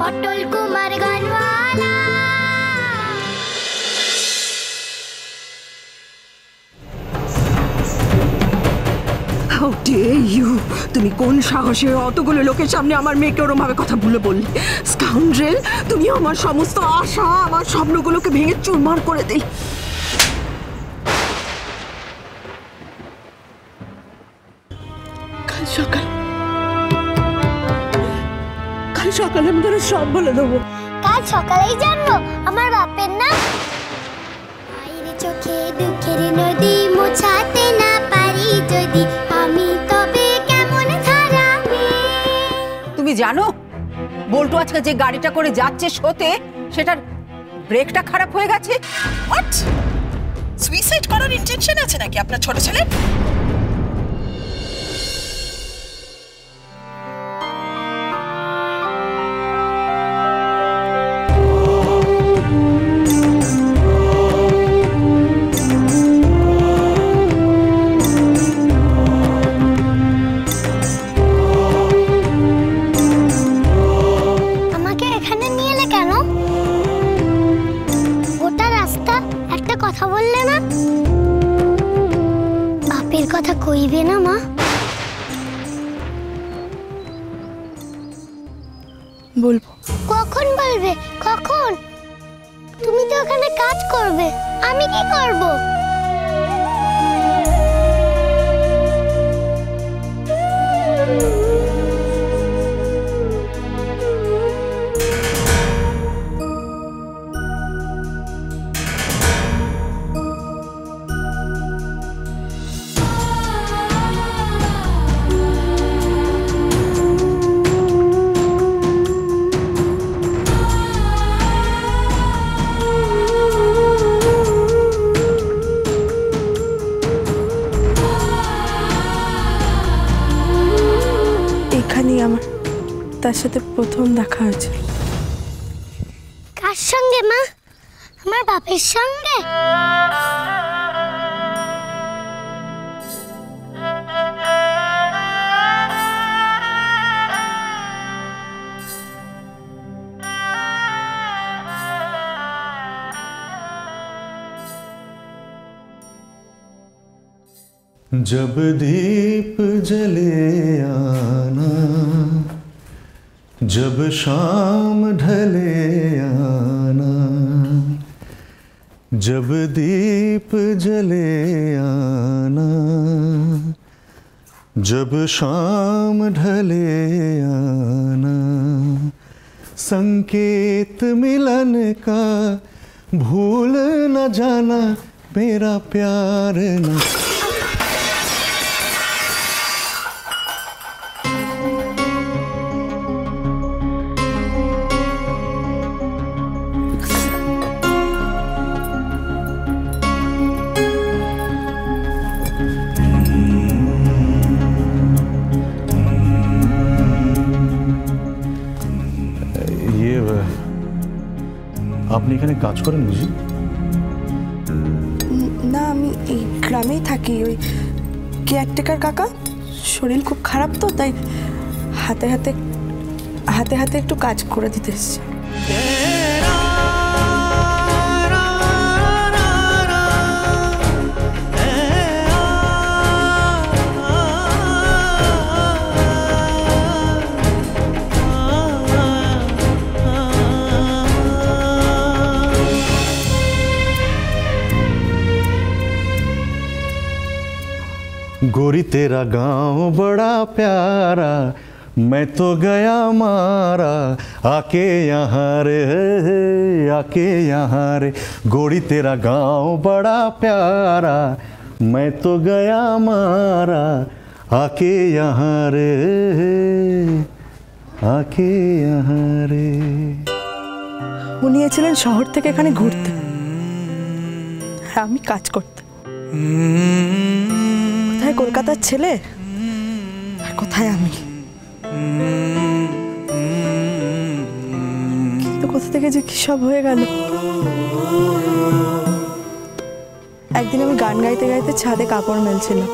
Atal Kumar Gaanwala. How dare you! তুমি কোন সাহসে অতগুলো লোকের সামনে আমার মেয়েকে ওরম ভাবে কথা বলে বললে? স্কাউন্ড্রেল, তুমি আমার সমস্ত আশা, আমার স্বপ্নগুলোকে ভেঙে চুরমার করে দিলে। কাল সকালে আমি তোর সব বলে দেবো। কাল সকালেই জানবো আমার বাপের নাম। মায়ের চোখে দুঃখের নদী মোছাতে না পারি যদি আমি, তবে কেমন ধারাবে। তুমি জানো বল্টু আজকে যে গাড়িটা করে যাচ্ছে শোতে, সেটার ব্রেকটা খারাপ হয়ে গেছে। হোয়াট? সুইসাইড করার ইন্টেনশন আছে নাকি আপনার ছোট ছেলে? কথা বললে না? বাপের কথা কইবে না মা? বলবো। কখন বলবে? কখন? তুমি তো ওখানে কাজ করবে, আমি কি করব? আমার তার সাথে প্রথম দেখা হয়েছিল। কার সঙ্গে মা? আমার বাপের সঙ্গে? जब दीप जले आना, जब शाम ढले आना, जब दीप जले आना, जब शाम ढले आना, संकेत मिलन का भूल न जाना, मेरा प्यार न। আপনি এখানে কাজ করেন বুঝি? না, আমি এই গ্রামেই থাকি। ওই কেয়ারটেকার কাকা শরীর খুব খারাপ, তো তাই হাতে হাতে হাতে হাতে একটু কাজ করে দিতে এসেছি। गोरी तेरा गांव बड़ा प्यारा, मैं तो गया मारा, आके यहाँ रे, आके यहाँ रे। गोरी तेरा गांव बड़ा प्यारा, मैं तो गया मारा, आके यहाँ रे, आके यहाँ रे। উনি এসেছিলেন শহর থেকে এখানে ঘুরতে, আর আমি কাজ করতে। কোথায় কলকাতার ছেলে আর কোথায় আমি? কিন্তু কোথা থেকে যে কি সব হয়ে গেল। একদিন আমি গান গাইতে গাইতে ছাদে কাপড় মেলছিলাম,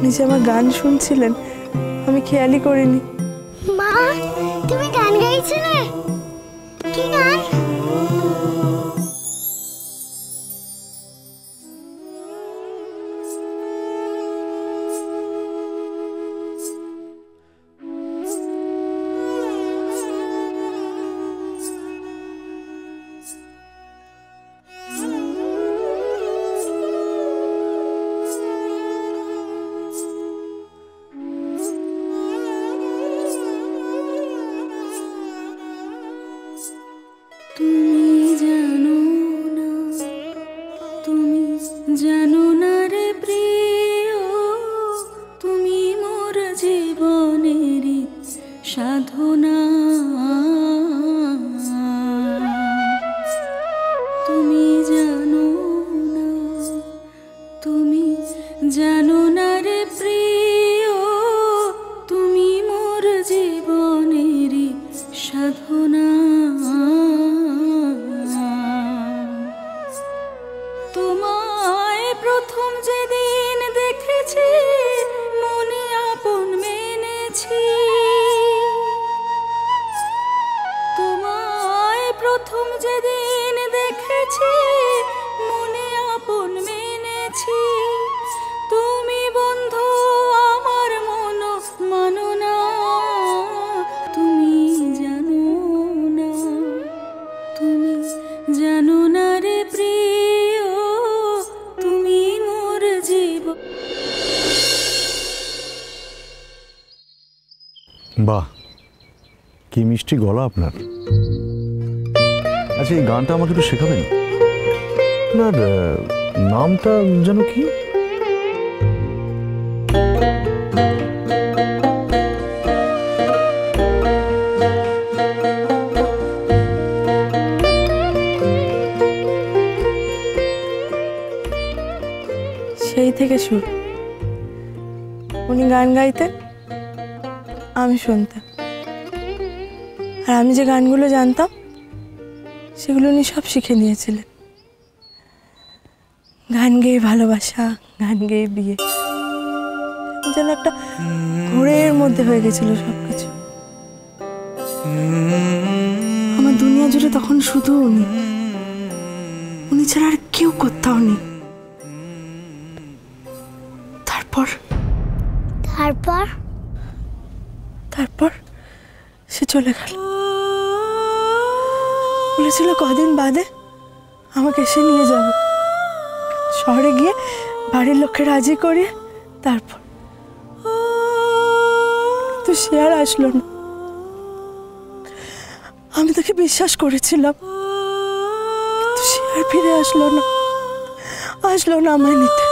নিজে আমার গান শুনছিলেন, আমি আমি খেয়ালই করিনি। মা তুমি গান গাইছিলে? কি গান? জানো না রে প্রিয়, তুমি মোর জীবনেরই সাধনা। তুমি জানো না, তুমি জানো না রে প্রিয়, তুমি মোর জীবনেরই সাধনা। তোমায় প্রথম যেদিন দেখেছি মনে আপন মেনেছি, তোমায় প্রথম যেদিন দেখেছি মনে আপন মেনেছি। তুমি বন্ধু আমার মন মানো না, তুমি জানো না, তুমি জানো না রে প্রিয়, তুমি মোর জীবন। বাহ, কি মিষ্টি গলা আপনার। আচ্ছা, এই গানটা আমাকে একটু শেখাবেন? আপনার নামটা যেন কি? সেই থেকে শুরু। উনি গান গাইতেন, আমি শুনতাম, আর আমি যে গানগুলো জানতাম সেগুলো উনি সব শিখে নিয়েছিলেন। গান গেয়ে ভালোবাসা, গান গেয়ে বিয়ে, যেন একটা ঘোরের মধ্যে হয়ে গেছিল সবকিছু। আমার দুনিয়া জুড়ে তখন শুধু উনি, উনি ছাড়া আর কেউ কোথাও নেই। তারপর তারপর তারপর সে চলে গেল। বলেছিল কদিন বাদে আমাকে এসে নিয়ে যাবে, শহরে গিয়ে বাড়ির লোককে রাজি করিয়ে তারপর। তো সে আর আসলো না। আমি তাকে বিশ্বাস করেছিলাম, কিন্তু সে আর ফিরে আসলো না, আসলো না আমায় নিতে।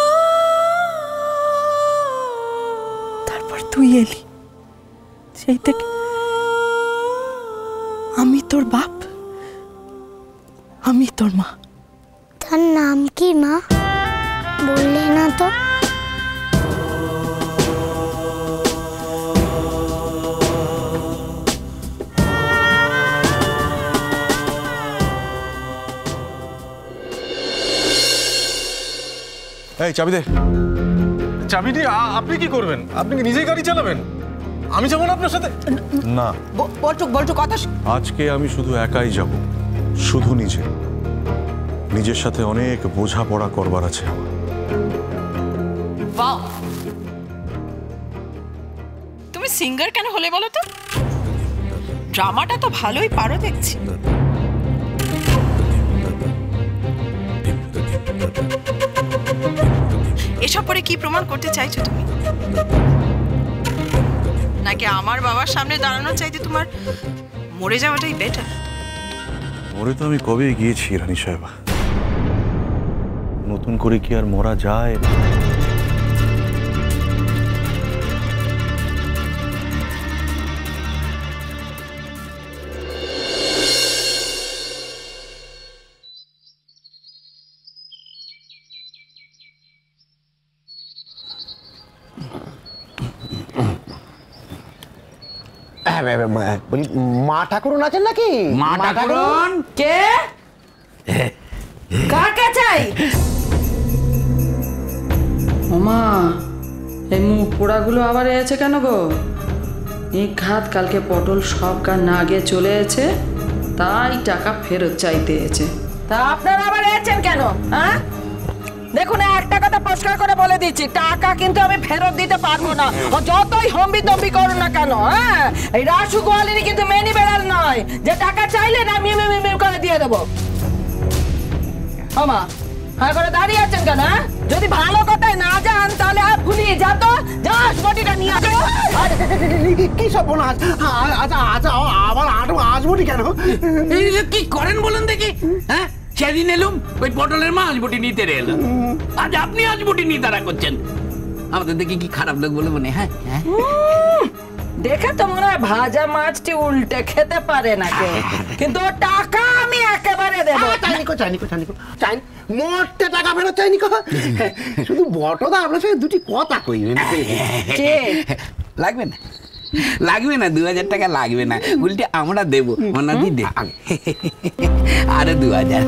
তারপর তুই এলি, সেই থেকে আমি তোর বাপ, আমি তোর মা। তার নাম কি মা? বললে না তো। এই চাবি দে। চাবি দিয়ে আপনি কি করবেন? আপনি কি নিজেই গাড়ি চালাবেন? আমি যাবো না আপনার সাথে? না, বল্টু কথা আজকে আমি শুধু একাই যাব, শুধু নিজের সাথে অনেক বোঝাপড়া করবার আছে আমার। বাহ, তুমি সিঙ্গার কেন হলে বলো তো? ড্রামাটা তো ভালোই পারো দেখছি। এসব পরে কি প্রমাণ করতে চাইছো তুমি? নাকি আমার বাবার সামনে দাঁড়ানোর চাইতে তোমার মরে যাওয়াটাই বেটার? মরে তো আমি কবে গিয়েছি রানী সাহেবা, নতুন করে কি আর মরা যায়? বলি মা ঠাকুরন আছেন নাকি? মা ঠাকুরন কে? কাকে চাই? ওমা, এই মুখ পোড়াগুলো আবার এসেছে কেন গো? নিঘাত কালকে পটল সব গান না গিয়ে চলে এসেছে, তাই টাকা ফেরত চাইতে এসেছে। তা আপনারা আবার এসেছেন কেন? হ্যাঁ, দেখুন একটা কথা পরিষ্কার করে বলে দিচ্ছি, টাকা কিন্তু আমি ফেরত দিতে পারবো না। ও যতই হম্বি তম্বি করুন না কেন, হ্যাঁ, এই রাসু গোয়ালিনী কিন্তু মেনি বেড়াল নয় যে টাকা চাইলে না মিমি করে দিয়ে দেবো। আমা হ্যাঁ করে দাঁড়িয়ে আছেন কেন? যদি ভালো কথায় না যান তাহলে আর ভুলিয়ে যা তো, যাস বটিটা নিয়ে আসো। কি সব বলো? আচ্ছা আচ্ছা, আবার আসবনি কেন? কি করেন বলুন দেখি? হ্যাঁ, সেদিন এলুম ওই পটলের মাছ বটি নিতে এলাম, আজ আপনি আজ বটি নিয়ে তারা করছেন। আমাদের দেখি কি খারাপ লোক বলে মনে? হ্যাঁ, দেখে তো মনে হয় ভাজা মাছটি উল্টে খেতে পারে না কেউ, কিন্তু টাকা আমি একেবারে দেবো। চাইনি মোটে টাকা ফেরত চাইনি। শুধু বটদা আপনার সঙ্গে দুটি কথা কইবেন। লাগবে না, লাগবে না, 2000 টাকা লাগবে না, উল্টে আমরা দেবো। ওনাদি দে আরে 2000।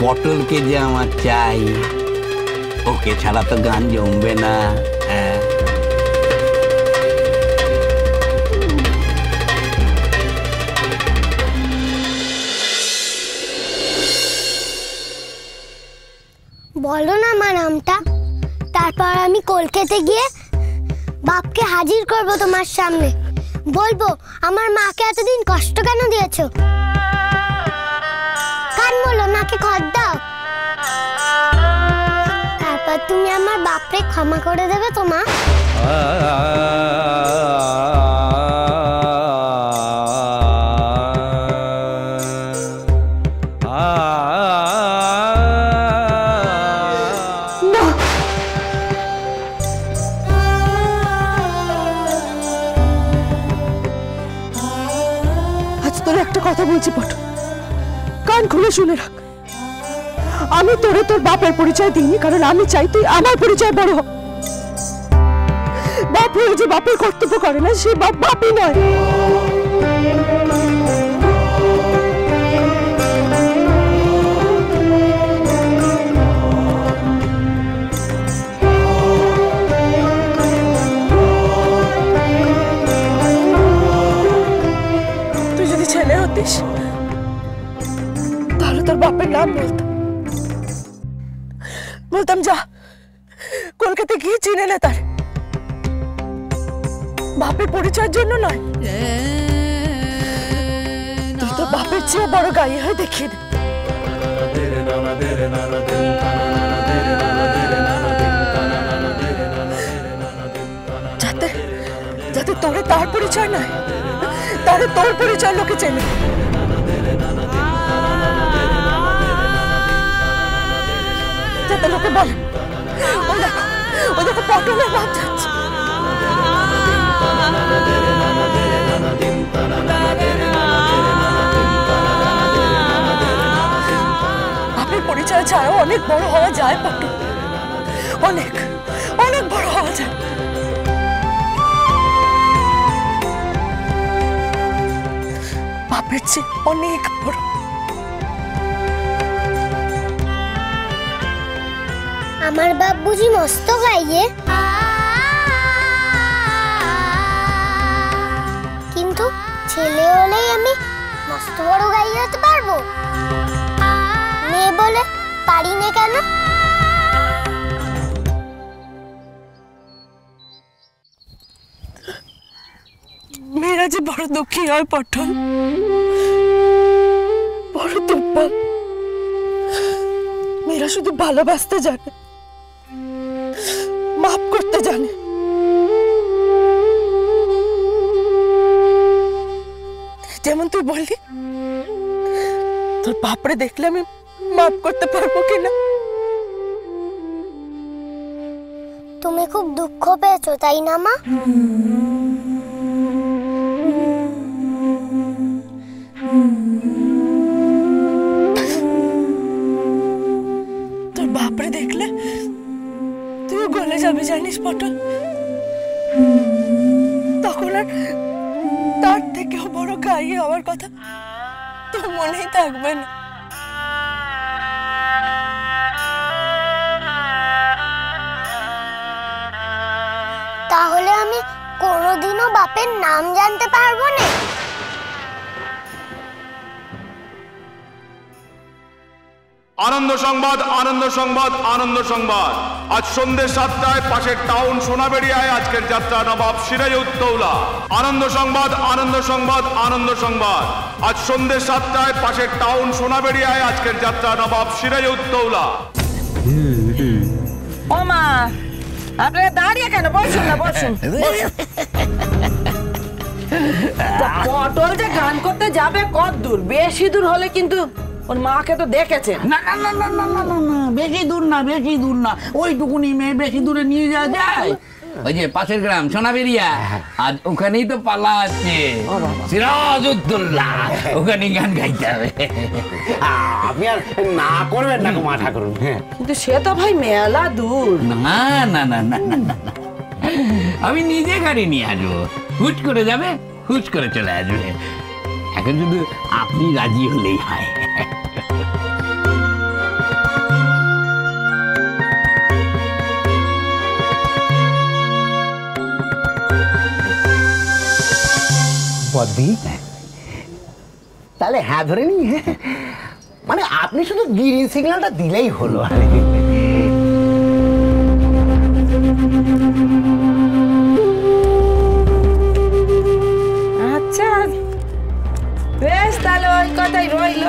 পটলকে যে আমার চাই, ওকে ছাড়া তো গান জমবে না। বলো না আমার নামটা, তারপর আমি কলকাতা গিয়ে বাপকে হাজির করব তোমার সামনে। বলবো আমার মাকে এতদিন কষ্ট কেন দিয়েছো। কান বলো, মাকে খত দাও। তারপর তুমি আমার বাপরে ক্ষমা করে দেবে তো মা? একটা কথা বলছি পটল, কান খুলে শুনে রাখ। আমি তোরে তোর বাপের পরিচয় দিইনি, কারণ আমি চাই তুই আমার পরিচয় বড় হ। বাপ হয়ে যে বাপের কর্তব্য করে না, সে বাপ বাপই নয়। তাহলে তোর বাপের নাম বলতাম যা কলকাতা গিয়ে চিনে নে তার। বাপের পরিচয়ের জন্য নয়, তুই তো বাপের চেয়ে বড় গায়ে হয়ে দেখিয়ে দে। যাতে যাতে তোরে তার পরিচয় নয়, তারে তোর পরিচয় লোকে চেনে। যাতে লোকে বলে ওই দেখো পটলের বাপ যাচ্ছে। বাপের পরিচয় ছাড়াও অনেক বড় হওয়া যায় পটল, অনেক অনেক বড় হওয়া যায়। বাপের চেয়ে অনেক বড়। আমার বাপ বুঝি মস্ত গাইয়ে, কিন্তু ছেলে হলেই আমি মস্ত বড় গাইয়ে হতে পারবো? মেয়ে বলে পারি না কেন? মেয়েরা যে বড় দুঃখী হয় পটল, বড় দুর্বল। মেয়েরা শুধু ভালোবাসতে জানে, মাফ করতে জানে। যেমন তুই বললি, তোর বাপরে দেখলে আমি মাফ করতে পারবো কিনা। তুমি খুব দুঃখ পেয়েছো তাই না মা? তোর বাপরে দেখলে তুইও গলে যাবে জানিস পটল। তখন আর তার থেকেও বড় গাড়ি হওয়ার কথা তো মনেই থাকবে না। তাহলে আমি কোনোদিনও বাপের নাম জানতে পারবো না। আনন্দ সংবাদ, আনন্দ সংবাদ, আনন্দ সংবাদ। আজ সন্ধ্যে 7টায় পাশের টাউন সোনাবেড়িয়ায় আজকের যাত্রা নবাব সিরাজউদ্দৌলা। আনন্দ সংবাদ, আনন্দ সংবাদ, আনন্দ সংবাদ। আজ সন্ধ্যে 7টায় পাশের টাউন সোনাবেড়িয়ায় আজকের যাত্রা নবাব সিরাজউদ্দৌলা। ও মা, আপনারা দাঁড়িয়ে কেন? বসুন না, বসুন। পটল যে গান করতে যাবে কত দূর? বেশি দূর হলে কিন্তু ওর মাকে তো দেখেছেন। না না না না না না না না, বেশি দূর না, বেশি দূর না, ওইটুকুনি মেয়ে বেশি দূরে নিয়ে যাওয়া যায়? ওই যে পাশের গ্রাম সোনাবেড়িয়া, আজ ওখানেই তো পালা আছে সিরাজউদ্দৌলা, ওখানে গান গাইতে হবে। আপনি আর না করবেন না গো মা ঠাকুরুন। কিন্তু সে তো ভাই মেলা দূর। না না না না না না, আমি নিজে গাড়ি নিয়ে আসবো, হুট করে যাবে, হুট করে চলে আসবে। এখন শুধু আপনি রাজি হলেই হয়। বদ্দি, তাহলে হ্যাঁ ধরে নি। মানে আপনি শুধু গ্রিন সিগন্যালটা দিলেই হলো। আচ্ছা বেশ, তাহলে ওই কথাই রইল।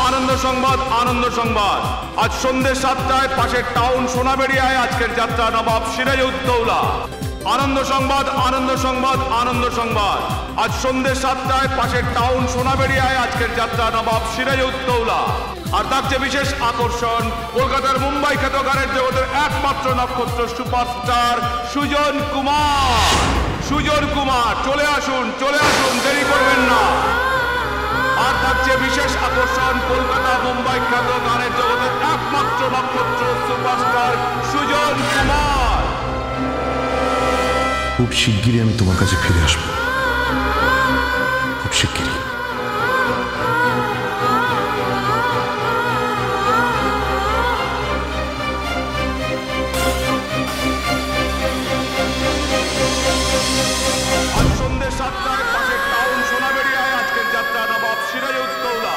আনন্দ সংবাদ, আনন্দ সংবাদ। আজ সন্ধ্যে 7টায় পাশের টাউন সোনাবেড়িয়ায় আজকের যাত্রা নবাব সিরাজউদ্দৌলা। আনন্দ সংবাদ, আনন্দ সংবাদ, আনন্দ সংবাদ। আজ সন্ধ্যে 7টায় পাশের টাউন সোনাবেড়িয়ায় আজকের যাত্রা নবাব সিরাজউদ্দৌলা। আর থাকছে বিশেষ আকর্ষণ, কলকাতার মুম্বাই খ্যাত গানের জগতের একমাত্র নক্ষত্র সুপারস্টার সুজন কুমার। সুজন কুমার, চলে আসুন, চলে আসুন, দেরি করবেন না। আর থাকছে বিশেষ আকর্ষণ, কলকাতা মুম্বাই খ্যাত গানের জগতের একমাত্র নক্ষত্র সুপারস্টার সুজন কুমার। খুব শিগগিরই আমি তোমার কাছে ফিরে আসবো, খুব শিগগিরই। আজ সন্ধ্যে 7টায় পাশের টাউন সোনাবেড়িয়ায় আজকের যাত্রা নবাব সিরাজউদ্দৌলা।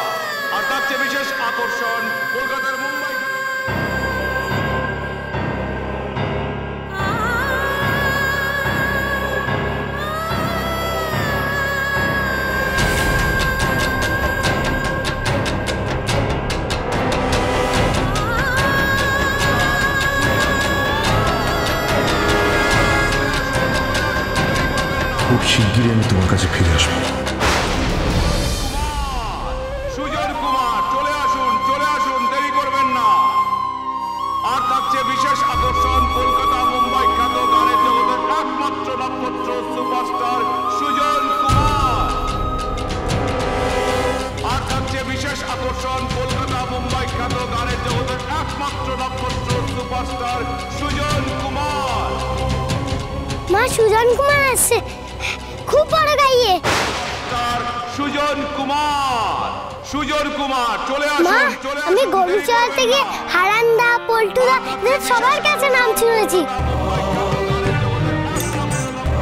আর থাকছে বিশেষ আকর্ষণ, কলকাতার মুম্বাই খুব শিগগিরই আমি তোমার কাছে ফিরে আসবো। সুজন কুমার, চলে আসুন, চলে আসুন, দেরি করবেন না। আর থাকছে বিশেষ আকর্ষণ, কলকাতা মুম্বাই খ্যাত গানের জগতের একমাত্র নক্ষত্র সুপারস্টার সুজন কুমার। আর থাকছে বিশেষ আকর্ষণ, কলকাতা মুম্বাই খ্যাত গানের জগতের একমাত্র নক্ষত্র সুপারস্টার সুজন কুমার। মা, সুজন কুমার আসছে, খুব বড় গাইয়ে। সুজন কুমার, সুজন কুমার, চলে মা, আসুন, চলে আসুন। আমি গরু চড়াতে গিয়ে হারান্দা, পল্টুদা এদের সবার কাছে নাম শুনেছি।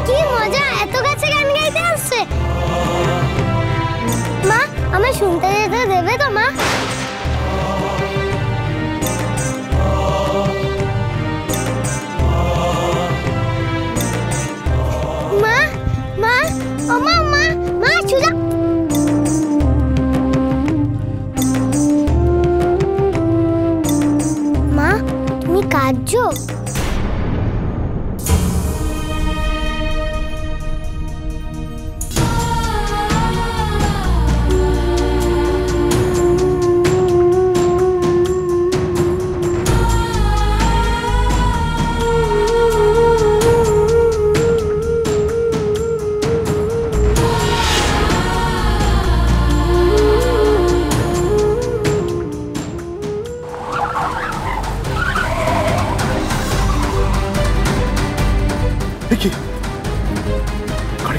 কি মজা, এত কাছে গান গাইতে আসছে। মা, আমায় শুনতে যেতে দেবে তো মা? মা, মা, ও মা, মা, মা, সুজন। মা, তুমি কাঁদছো?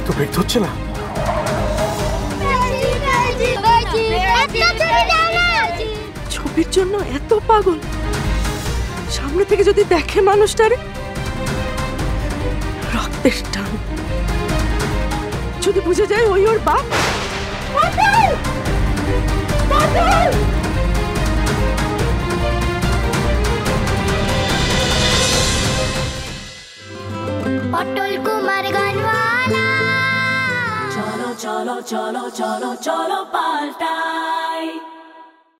মাথায় তো পেট ধরছে না। ছবির জন্য এত পাগল, সামনে থেকে যদি দেখে মানুষটারে, রক্তের টান, যদি বুঝে যায় ওই ওর বাপ। পটল কুমার গানওয়ালা। চলো চলো চলো চলো চলো পাল্টা।